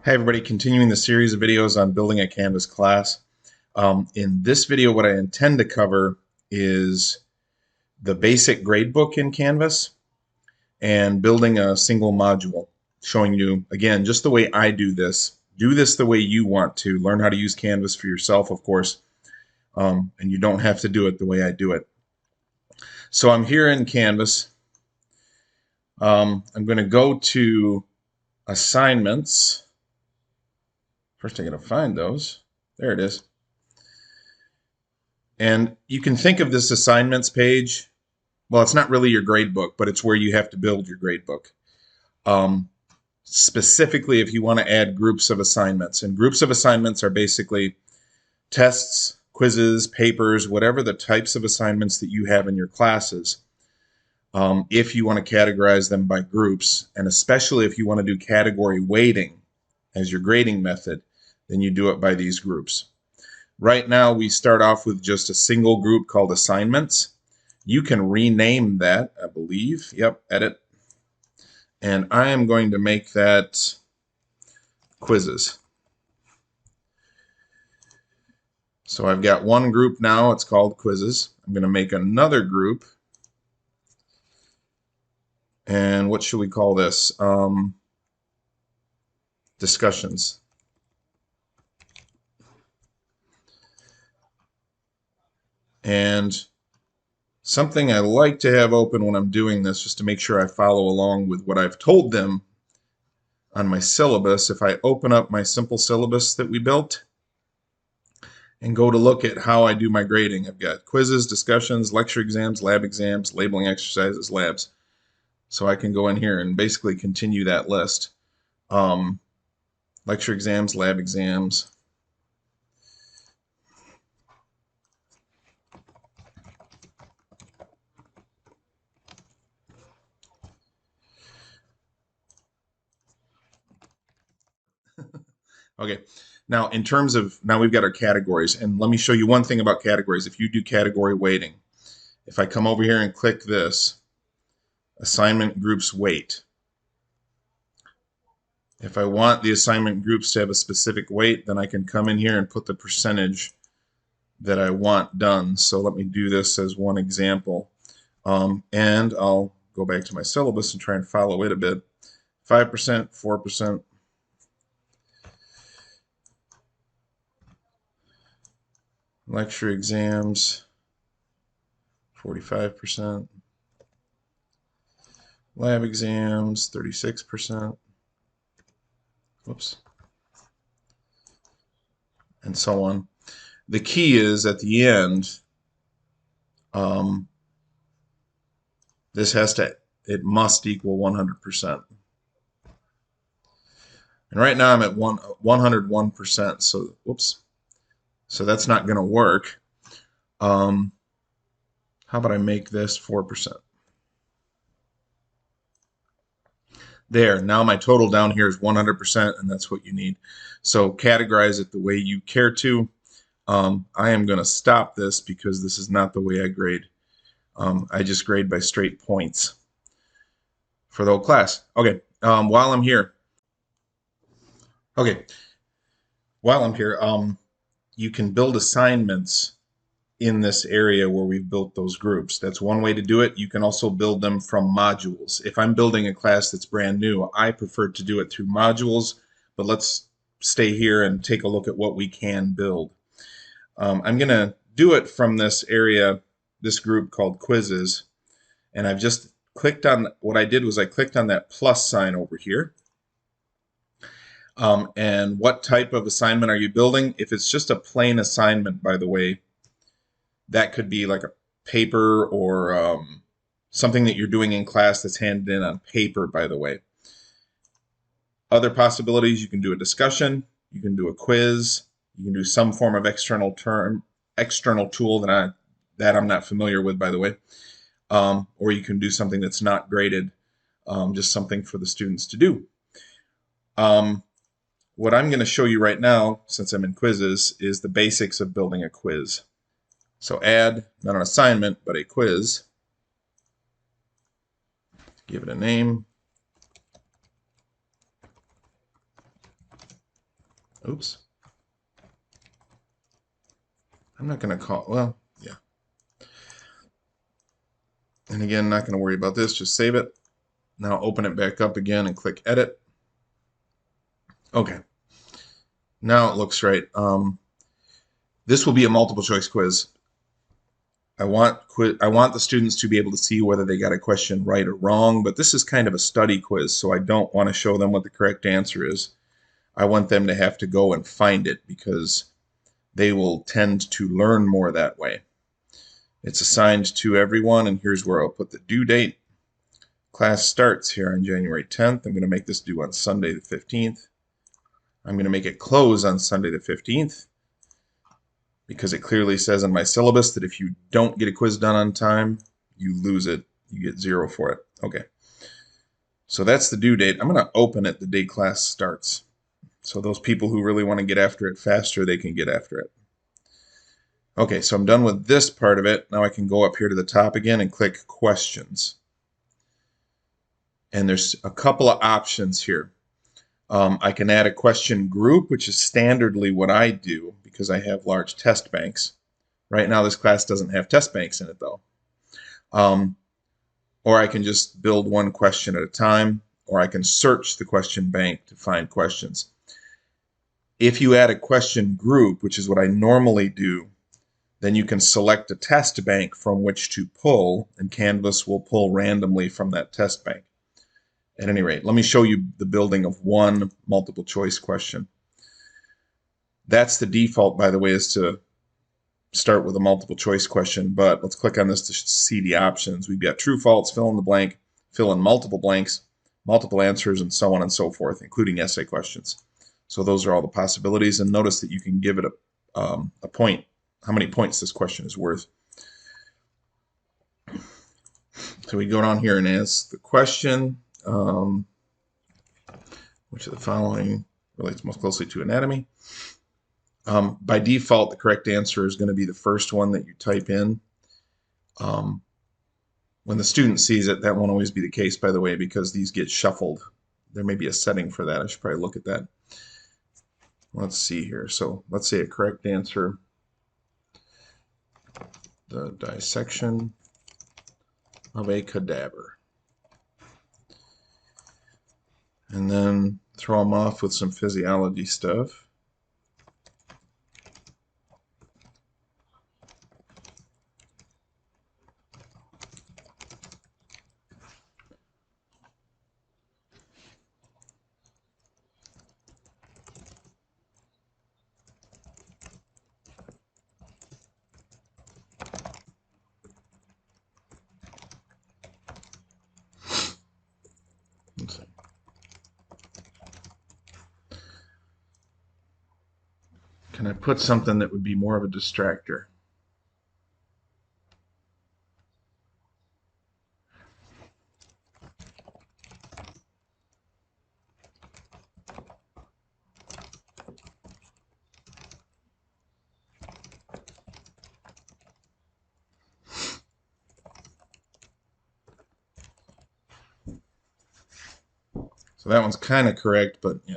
Hey everybody, continuing the series of videos on building a Canvas class. In this video, what I intend to cover is the basic gradebook in Canvas and building a single module, showing you, again, just the way I do this. Do this the way you want to. Learn how to use Canvas for yourself, of course, and you don't have to do it the way I do it. So I'm here in Canvas. I'm going to go to Assignments. First, I got to find those. There it is. And you can think of this assignments page. Well, it's not really your grade book, but it's where you have to build your grade book. Specifically, if you want to add groups of assignments. And groups of assignments are basically tests, quizzes, papers, whatever the types of assignments that you have in your classes. If you want to categorize them by groups, and especially if you want to do category weighting as your grading method, then you do it by these groups. Right now, we start off with just a single group called assignments. You can rename that, I believe. Yep, edit. And I am going to make that quizzes. So I've got one group now. It's called quizzes. I'm going to make another group. And what should we call this? Discussions. And something I like to have open when I'm doing this, just to make sure I follow along with what I've told them on my syllabus. If I open up my simple syllabus that we built and go to look at how I do my grading, I've got quizzes, discussions, lecture exams, lab exams, labeling exercises, labs. So I can go in here and basically continue that list. Lecture exams, lab exams. Okay, now in terms of, now we've got our categories, and let me show you one thing about categories. If you do category weighting, if I come over here and click this, assignment groups weight. If I want the assignment groups to have a specific weight, then I can come in here and put the percentage that I want done. So let me do this as one example. And I'll go back to my syllabus and try and follow it a bit. 5%, 4%. Lecture exams, 45%. Lab exams, 36%. Whoops. And so on. The key is at the end, it must equal 100%. And right now I'm at 101%. So, whoops. So that's not going to work. How about I make this 4%? There, now my total down here is 100%, and that's what you need. So categorize it the way you care to. I am going to stop this because this is not the way I grade. I just grade by straight points for the whole class. Okay, while I'm here, you can build assignments in this area where we've built those groups. That's one way to do it. You can also build them from modules. If I'm building a class that's brand new, I prefer to do it through modules, but let's stay here and take a look at what we can build. I'm going to do it from this area, this group called quizzes, and I've just clicked on, what I did was I clicked on that plus sign over here. And what type of assignment are you building? If it's just a plain assignment, by the way, that could be like a paper or something that you're doing in class that's handed in on paper, by the way. Other possibilities, you can do a discussion, you can do a quiz, you can do some form of external tool that I'm not familiar with, by the way. Or you can do something that's not graded, just something for the students to do. What I'm going to show you right now, since I'm in quizzes, is the basics of building a quiz. So add, not an assignment, but a quiz. Give it a name. Oops. I'm not going to call, well, yeah. And again, not going to worry about this, just save it. Now open it back up again and click Edit. Okay. Now it looks right. This will be a multiple choice quiz. I want the students to be able to see whether they got a question right or wrong, but this is kind of a study quiz, so I don't want to show them what the correct answer is. I want them to have to go and find it because they will tend to learn more that way. It's assigned to everyone, and here's where I'll put the due date. Class starts here on January 10th. I'm going to make this due on Sunday the 15th. I'm going to make it close on Sunday the 15th because it clearly says in my syllabus that if you don't get a quiz done on time, you lose it. You get 0 for it. Okay. So that's the due date. I'm going to open it the day class starts. So those people who really want to get after it faster, they can get after it. Okay, so I'm done with this part of it. Now I can go up here to the top again and click questions. And there's a couple of options here. I can add a question group, which is standardly what I do because I have large test banks. Right now this class doesn't have test banks in it though. Or I can just build one question at a time, or I can search the question bank to find questions. If you add a question group, which is what I normally do, then you can select a test bank from which to pull, and Canvas will pull randomly from that test bank. At any rate, let me show you the building of one multiple choice question. That's the default, by the way, is to start with a multiple choice question, but let's click on this to see the options. We've got true, false, fill in the blank, fill in multiple blanks, multiple answers, and so on and so forth, including essay questions. So those are all the possibilities, and notice that you can give it a point, how many points this question is worth. So we go down here and ask the question, which of the following relates most closely to anatomy? By default, the correct answer is going to be the first one that you type in. When the student sees it, that won't always be the case, by the way, because these get shuffled. There may be a setting for that. I should probably look at that. Let's see here. So let's say a correct answer, the dissection of a cadaver. And then throw them off with some physiology stuff. Let's see. Can I put something that would be more of a distractor? So that one's kind of correct, but yeah,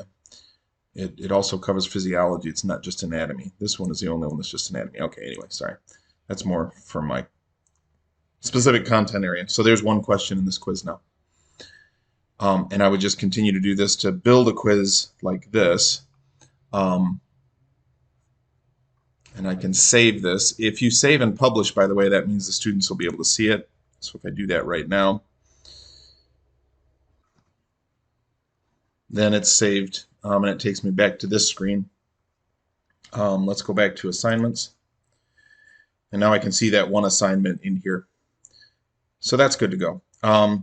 it also covers physiology. It's not just anatomy. This one is the only one that's just anatomy. Okay, anyway, sorry. That's more for my specific content area. So there's one question in this quiz now. And I would just continue to do this to build a quiz like this. And I can save this. If you save and publish, by the way, that means the students will be able to see it. So if I do that right now, then it's saved, and it takes me back to this screen. Let's go back to assignments. And now I can see that one assignment in here. So that's good to go. I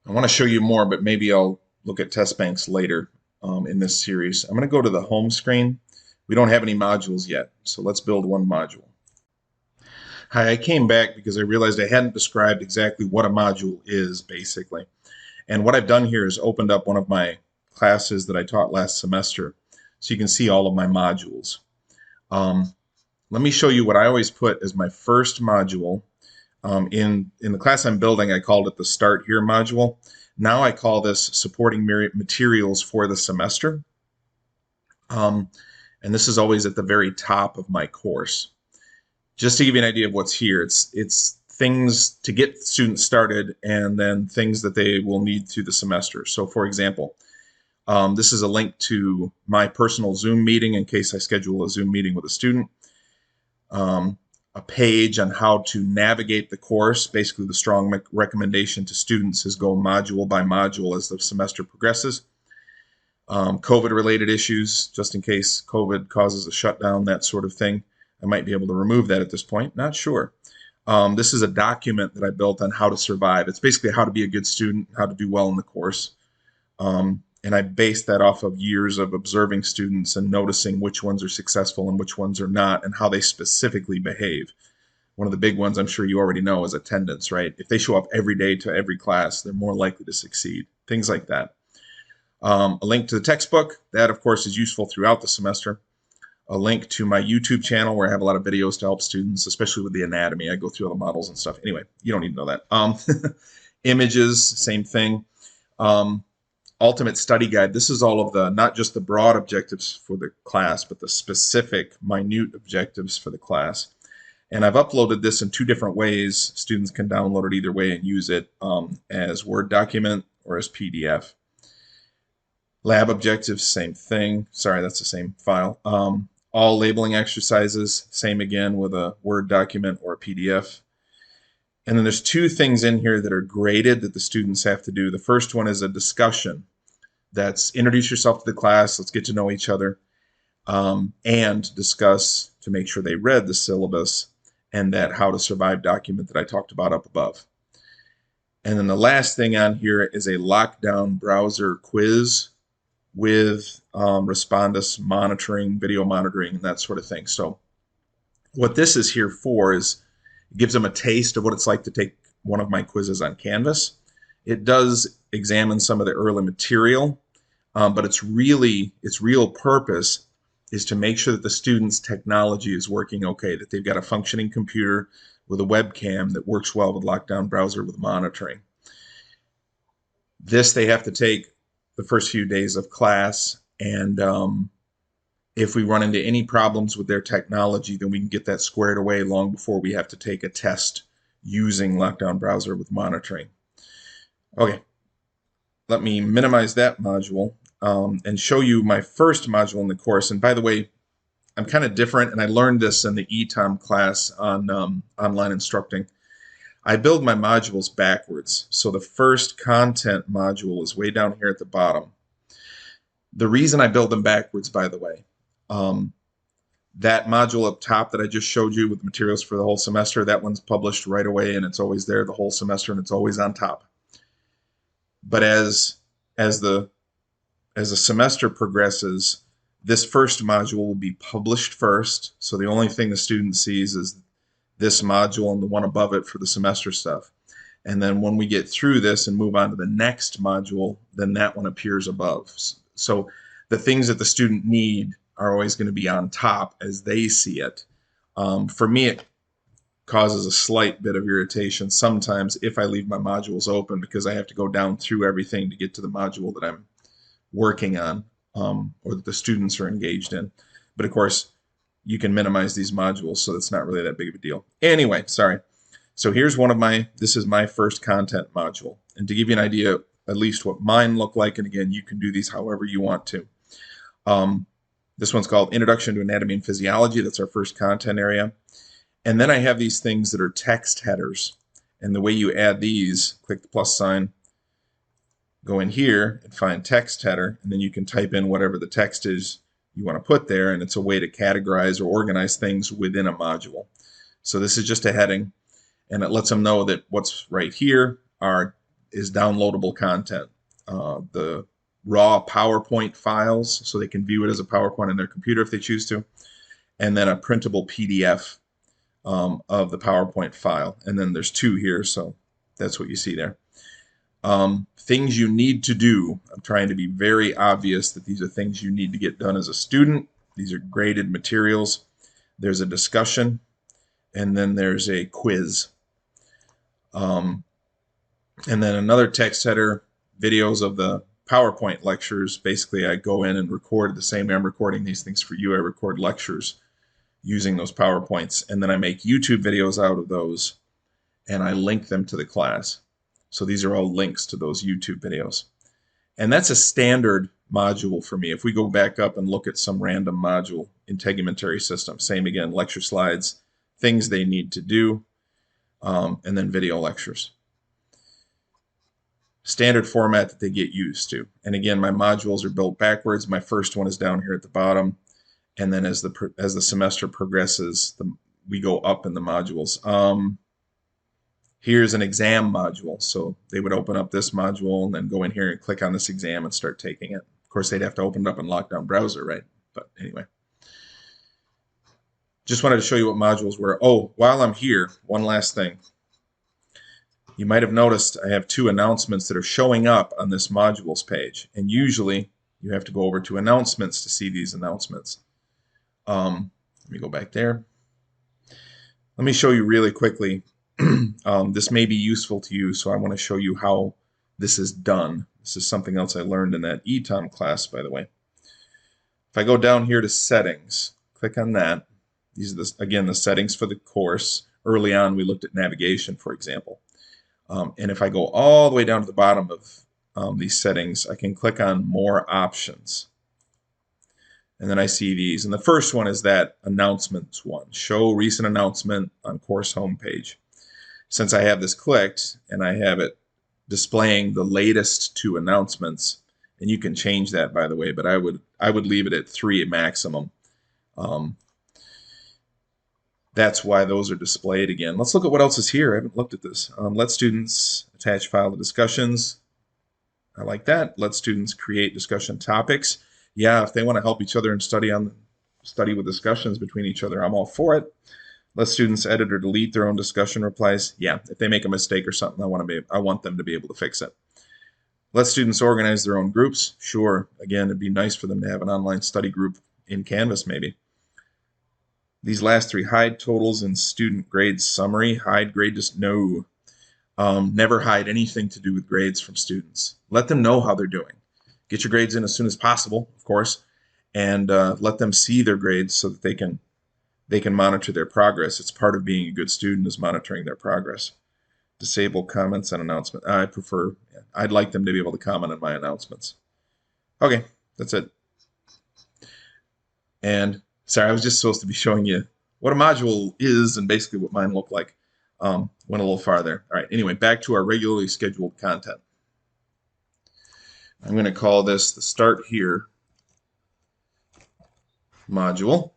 want to show you more, but maybe I'll look at test banks later in this series. I'm going to go to the home screen. We don't have any modules yet, so let's build one module. Hi, I came back because I realized I hadn't described exactly what a module is, basically. And what I've done here is opened up one of my classes that I taught last semester, so you can see all of my modules. Let me show you what I always put as my first module. In the class I'm building, I called it the Start Here module. Now I call this Supporting Materials for the Semester. Um, and this is always at the very top of my course. Just to give you an idea of what's here, it's things to get students started and then things that they will need through the semester. So for example, this is a link to my personal Zoom meeting in case I schedule a Zoom meeting with a student. A page on how to navigate the course. Basically, the strong recommendation to students is go module by module as the semester progresses. COVID-related issues, just in case COVID causes a shutdown, that sort of thing. I might be able to remove that at this point, not sure. This is a document that I built on how to survive. It's basically how to be a good student, how to do well in the course. And I based that off of years of observing students and noticing which ones are successful and which ones are not and how they specifically behave. One of the big ones I'm sure you already know is attendance, right? If they show up every day to every class, they're more likely to succeed, things like that. A link to the textbook, that of course is useful throughout the semester. A link to my YouTube channel where I have a lot of videos to help students, especially with the anatomy. I go through all the models and stuff. Anyway, you don't need to know that. Images, same thing. Ultimate study guide. This is all of the, not just the broad objectives for the class, but the specific, minute objectives for the class. And I've uploaded this in two different ways. Students can download it either way and use it as Word document or as PDF. Lab objectives, same thing. Sorry, that's the same file. All labeling exercises, same again with a Word document or a PDF. And then there's two things in here that are graded that the students have to do. The first one is a discussion. That's introduce yourself to the class, let's get to know each other, and discuss to make sure they read the syllabus and that how to survive document that I talked about up above. And then the last thing on here is a lockdown browser quiz with respondus monitoring, video monitoring, and that sort of thing. So what this is here for is it gives them a taste of what it's like to take one of my quizzes on Canvas. It does examine some of the early material, but its real purpose is to make sure that the student's technology is working okay, that they've got a functioning computer with a webcam that works well with lockdown browser with monitoring. This they have to take the first few days of class, and if we run into any problems with their technology, then we can get that squared away long before we have to take a test using lockdown browser with monitoring. Okay, let me minimize that module and show you my first module in the course. And by the way, I'm kind of different, and I learned this in the ETOM class on online instructing. I build my modules backwards. So the first content module is way down here at the bottom. The reason I build them backwards, by the way, that module up top that I just showed you with materials for the whole semester, that one's published right away, and it's always there the whole semester, and it's always on top. But as the semester progresses, this first module will be published first. So the only thing the student sees is this module and the one above it for the semester stuff. And then when we get through this and move on to the next module, then that one appears above. So the things that the student need are always going to be on top as they see it. For me, it causes a slight bit of irritation sometimes if I leave my modules open because I have to go down through everything to get to the module that I'm working on or that the students are engaged in. But of course, you can minimize these modules, so it's not really that big of a deal. Anyway, sorry. So here's this is my first content module. And to give you an idea at least what mine look like, and again, you can do these however you want to. This one's called Introduction to Anatomy and Physiology. That's our first content area. And then I have these things that are text headers. And the way you add these, click the plus sign, go in here and find text header, and then you can type in whatever the text is you want to put there, and it's a way to categorize or organize things within a module. So this is just a heading, and it lets them know that what's right here is downloadable content. The raw PowerPoint files, so they can view it as a PowerPoint on their computer if they choose to, and then a printable PDF of the PowerPoint file. And then there's two here, so that's what you see there. Things you need to do. I'm trying to be very obvious that these are things you need to get done as a student. These are graded materials. There's a discussion, and then there's a quiz. Um, and then another text header, videos of the PowerPoint lectures. Basically, I go in and record the same way I'm recording these things for you. I record lectures using those PowerPoints, and then I make YouTube videos out of those, and I link them to the class. So these are all links to those YouTube videos. And that's a standard module for me. If we go back up and look at some random module, integumentary system, same again, lecture slides, things they need to do, and then video lectures. Standard format that they get used to. And again, my modules are built backwards. My first one is down here at the bottom. And then as the semester progresses, we go up in the modules. Here's an exam module. So they would open up this module and then go in here and click on this exam and start taking it. Of course, they'd have to open it up in lockdown browser, right? But anyway. Just wanted to show you what modules were. Oh, while I'm here, one last thing. You might have noticed I have two announcements that are showing up on this modules page. And usually you have to go over to announcements to see these announcements. Let me go back there. Let me show you really quickly. This may be useful to you, so I want to show you how this is done. This is something else I learned in that ETOM class, by the way. If I go down here to settings, click on that. These are, again, the settings for the course. Early on, we looked at navigation, for example. And if I go all the way down to the bottom of these settings, I can click on More Options. And then I see these. And the first one is that announcements one. Show recent announcement on course homepage. Since I have this clicked and I have it displaying the latest two announcements, and you can change that, by the way, but I would leave it at 3 maximum. That's why those are displayed again. Let's look at what else is here. I haven't looked at this. Let students attach file to discussions. I like that. Let students create discussion topics. Yeah, if they want to help each other and study with discussions between each other, I'm all for it. Let students edit or delete their own discussion replies. Yeah, if they make a mistake or something, I want them to be able to fix it. Let students organize their own groups. Sure. Again, it'd be nice for them to have an online study group in Canvas, maybe. These last 3, hide totals in student grades summary. Hide grade, just no. Never hide anything to do with grades from students. Let them know how they're doing. Get your grades in as soon as possible, of course, and let them see their grades so that they can monitor their progress. It's part of being a good student is monitoring their progress. Disable comments and announcements. I'd like them to be able to comment on my announcements. Okay, that's it. And sorry, I was just supposed to be showing you what a module is and basically what mine look like. Went a little farther. All right, anyway, back to our regularly scheduled content. I'm going to call this the Start Here module.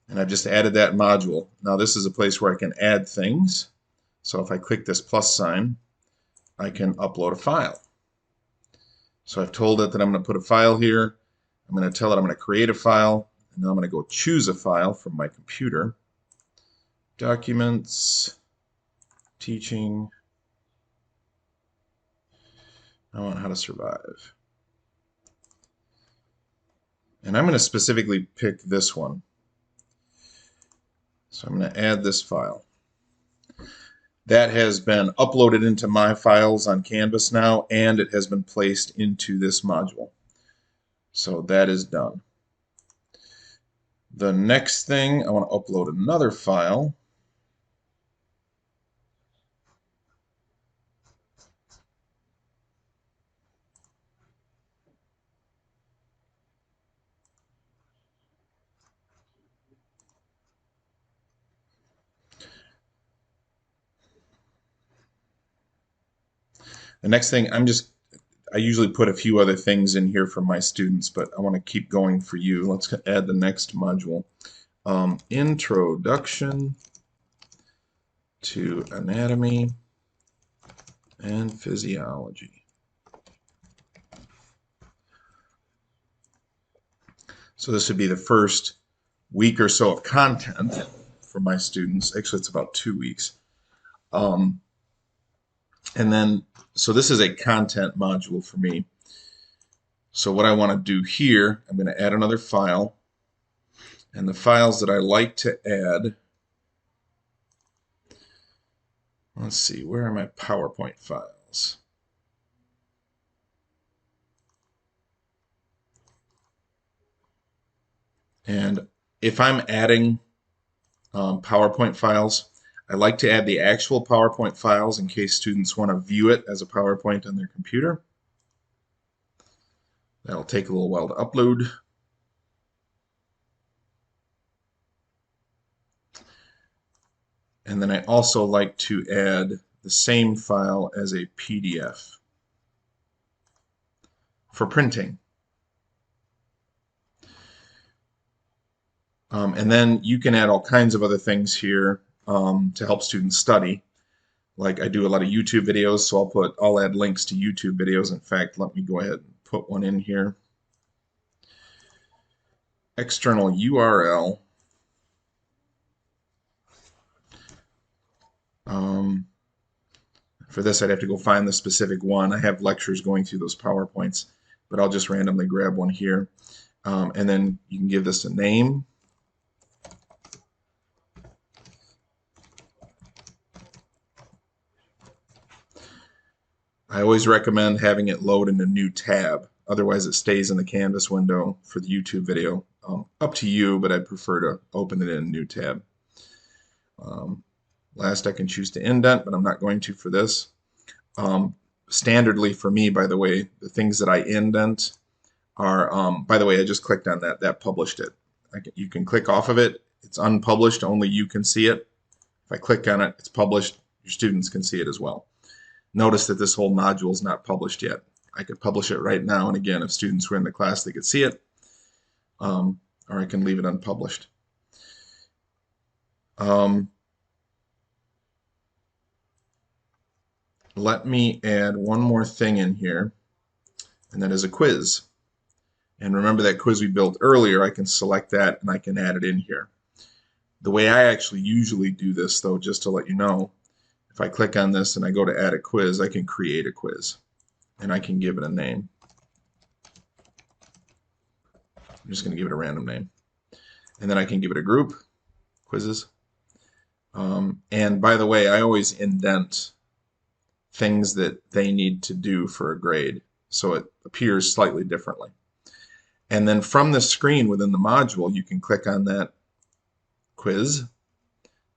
And I've just added that module. Now this is a place where I can add things. So if I click this plus sign, I can upload a file. So I've told it that I'm going to put a file here. I'm going to tell it I'm going to create a file. And now I'm going to go choose a file from my computer. Documents, teaching. I want how to survive. And I'm going to specifically pick this one. So I'm going to add this file. That has been uploaded into my files on Canvas now, and it has been placed into this module. So that is done. The next thing, I want to upload another file. The next thing, I usually put a few other things in here for my students, but I want to keep going for you. Let's add the next module. Introduction to Anatomy and Physiology. So this would be the first week or so of content for my students. Actually, it's about 2 weeks. And then, so this is a content module for me. So what I want to do here, I'm going to add another file. And the files that I like to add Let's see, where are my PowerPoint files? And if I'm adding PowerPoint files, I like to add the actual PowerPoint files in case students want to view it as a PowerPoint on their computer. That'll take a little while to upload. And then I also like to add the same file as a PDF for printing. And then you can add all kinds of other things here to help students study. Like I do a lot of YouTube videos, so I'll add links to YouTube videos. In fact, let me go ahead and put one in here. External URL. For this, I'd have to go find the specific one. I have lectures going through those PowerPoints, but I'll just randomly grab one here. And then you can give this a name. I always recommend having it load in a new tab. Otherwise, it stays in the Canvas window for the YouTube video. Up to you, but I prefer to open it in a new tab. Last, I can choose to indent, but I'm not going to for this. Standardly for me, by the way, the things that I indent are, by the way, I just clicked on that. That published it. You can click off of it. It's unpublished. Only you can see it. If I click on it, it's published. Your students can see it as well. Notice that this whole module is not published yet. I could publish it right now, and again, if students were in the class, they could see it, or I can leave it unpublished. Let me add one more thing in here, and that is a quiz. And remember that quiz we built earlier, I can select that and I can add it in here. The way I actually usually do this, though, just to let you know, if I click on this and I go to add a quiz, I can create a quiz and I can give it a name. I'm just going to give it a random name. And then I can give it a group, quizzes. And by the way, I always indent things that they need to do for a grade, so it appears slightly differently. And then from the screen within the module, you can click on that quiz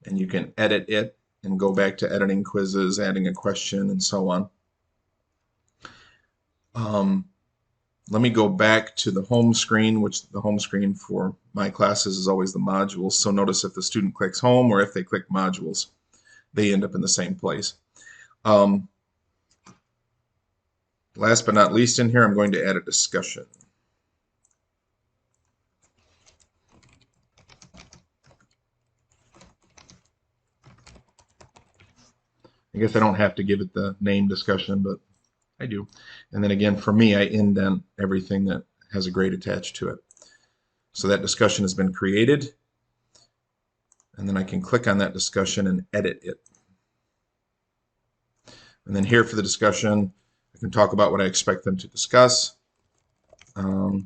and you can edit it and go back to editing quizzes, adding a question, and so on. Let me go back to the home screen, which the home screen for my classes is always the modules. So notice if the student clicks home or if they click modules, they end up in the same place. Last but not least in here, I'm going to add a discussion. I guess I don't have to give it the name discussion, but I do. And then again, for me, I indent everything that has a grade attached to it. So that discussion has been created. And then I can click on that discussion and edit it. And then here for the discussion, I can talk about what I expect them to discuss. So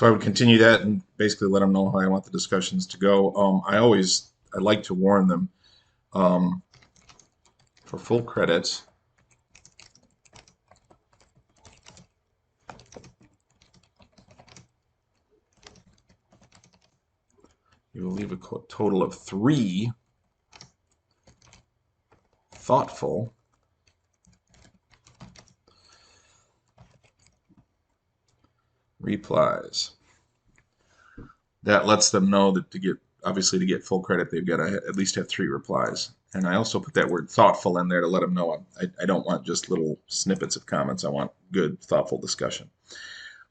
I would continue that and basically let them know how I want the discussions to go. I like to warn them for full credit. You will leave a total of 3 thoughtful replies. That lets them know that obviously to get full credit, they've got to at least have 3 replies. And I also put that word thoughtful in there to let them know I don't want just little snippets of comments. I want good, thoughtful discussion.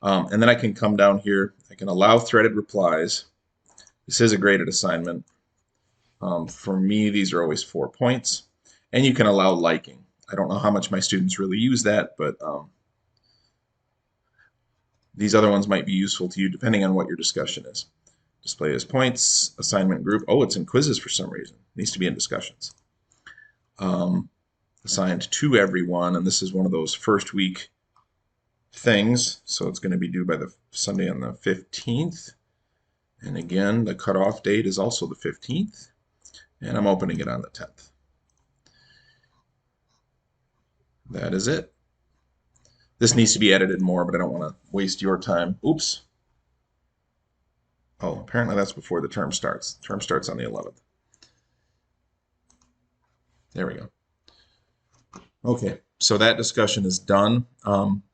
And then I can come down here. I can allow threaded replies. This is a graded assignment. For me, these are always 4 points. And you can allow liking. I don't know how much my students really use that, but these other ones might be useful to you depending on what your discussion is. Display as points, assignment group. Oh, it's in quizzes for some reason. It needs to be in discussions. Assigned to everyone, and this is one of those first week things, so it's going to be due by the Sunday on the 15th. And again, the cutoff date is also the 15th. And I'm opening it on the 10th. That is it. This needs to be edited more, but I don't want to waste your time. Oops. Oh, apparently that's before the term starts. The term starts on the 11th. There we go. Okay, so that discussion is done.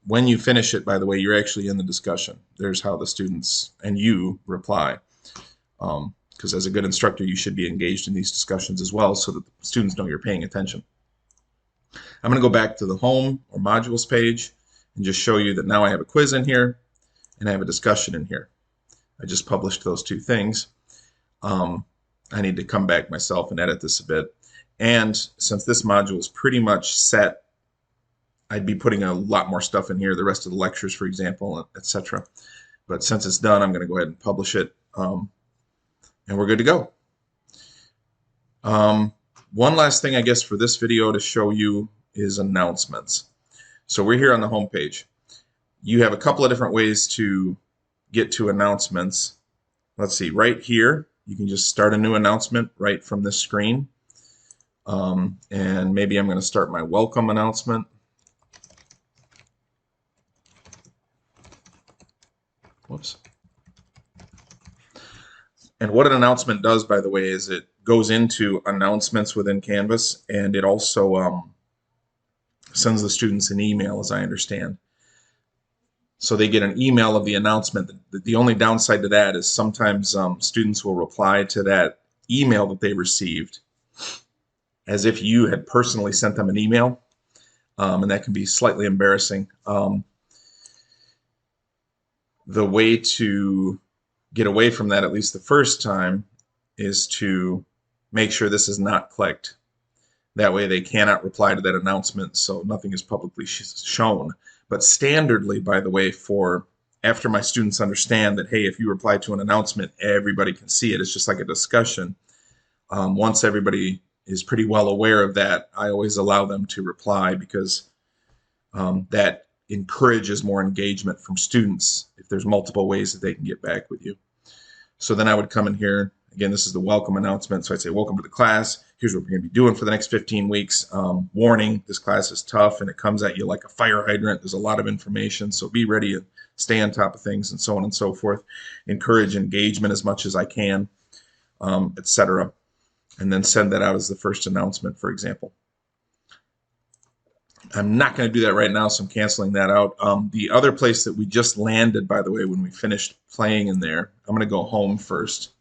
When you finish it, by the way, you're actually in the discussion. There's how the students and you reply. Because as a good instructor, you should be engaged in these discussions as well so that the students know you're paying attention. I'm going to go back to the home or modules page and just show you that now I have a quiz in here and I have a discussion in here. I just published those two things. I need to come back myself and edit this a bit. And since this module is pretty much set, I'd be putting a lot more stuff in here, the rest of the lectures, for example, etc. But since it's done, I'm going to go ahead and publish it, and we're good to go. One last thing, I guess, for this video to show you is announcements. So we're here on the home page. You have a couple of different ways to get to announcements. Let's see, right here, you can just start a new announcement right from this screen. And maybe I'm going to start my welcome announcement. Whoops. And what an announcement does, by the way, is it goes into announcements within Canvas, and it also sends the students an email, as I understand. So they get an email of the announcement. The only downside to that is sometimes students will reply to that email that they received as if you had personally sent them an email, and that can be slightly embarrassing. The way to get away from that, at least the first time, is to make sure this is not clicked. That way they cannot reply to that announcement, so nothing is publicly shown. But standardly, by the way, for after my students understand that, hey, if you reply to an announcement, everybody can see it. It's just like a discussion. Once everybody is pretty well aware of that, I always allow them to reply because that encourages more engagement from students if there's multiple ways that they can get back with you. So then I would come in here. Again, this is the welcome announcement. So I'd say, welcome to the class. Here's what we're going to be doing for the next 15 weeks. Warning, this class is tough and it comes at you like a fire hydrant. There's a lot of information, so be ready and stay on top of things and so on and so forth. Encourage engagement as much as I can, etc. And then send that out as the first announcement, for example. I'm not going to do that right now, so I'm canceling that out. The other place that we just landed, by the way, when we finished playing in there, I'm going to go home first.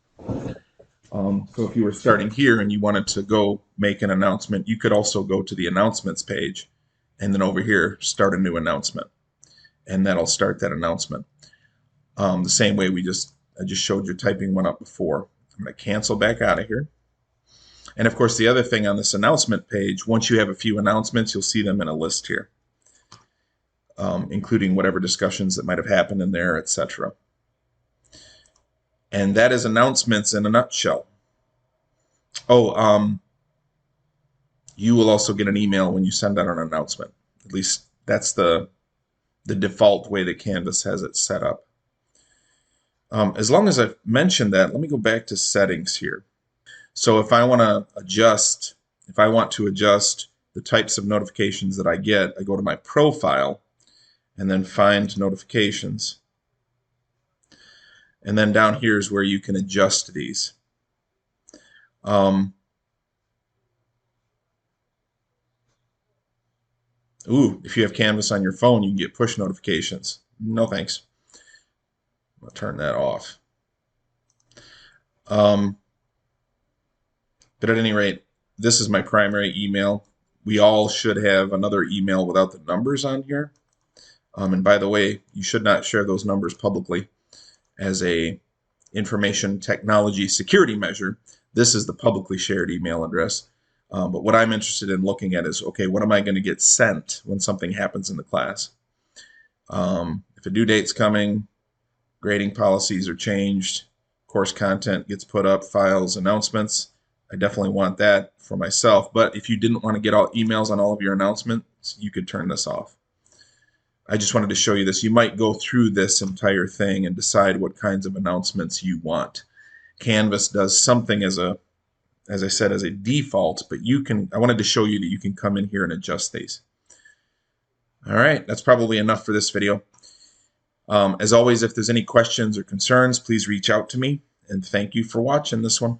So if you were starting here and you wanted to go make an announcement, you could also go to the announcements page and then over here start a new announcement, and that'll start that announcement. The same way I just showed you typing one up before. I'm going to cancel back out of here. And of course, the other thing on this announcement page, once you have a few announcements, you'll see them in a list here, including whatever discussions that might have happened in there, etc. And that is announcements in a nutshell. Oh, you will also get an email when you send out an announcement. At least that's the default way that Canvas has it set up. As long as I've mentioned that, let me go back to settings here. So if I want to adjust the types of notifications that I get, I go to my profile and then find notifications. And then down here is where you can adjust these. If you have Canvas on your phone, you can get push notifications. No thanks. I'll turn that off. But at any rate, this is my primary email. We all should have another email without the numbers on here. And by the way, you should not share those numbers publicly as a information technology security measure. This is the publicly shared email address. But what I'm interested in looking at is, okay, what am I going to get sent when something happens in the class? If a due date's coming, grading policies are changed, course content gets put up, files, announcements, I definitely want that for myself. But if you didn't want to get all emails on all of your announcements, you could turn this off. I just wanted to show you this. You might go through this entire thing and decide what kinds of announcements you want. Canvas does something as a as I said, as a default, but I wanted to show you that you can come in here and adjust these. All right, that's probably enough for this video. As always, if there's any questions or concerns, please reach out to me, and thank you for watching this one.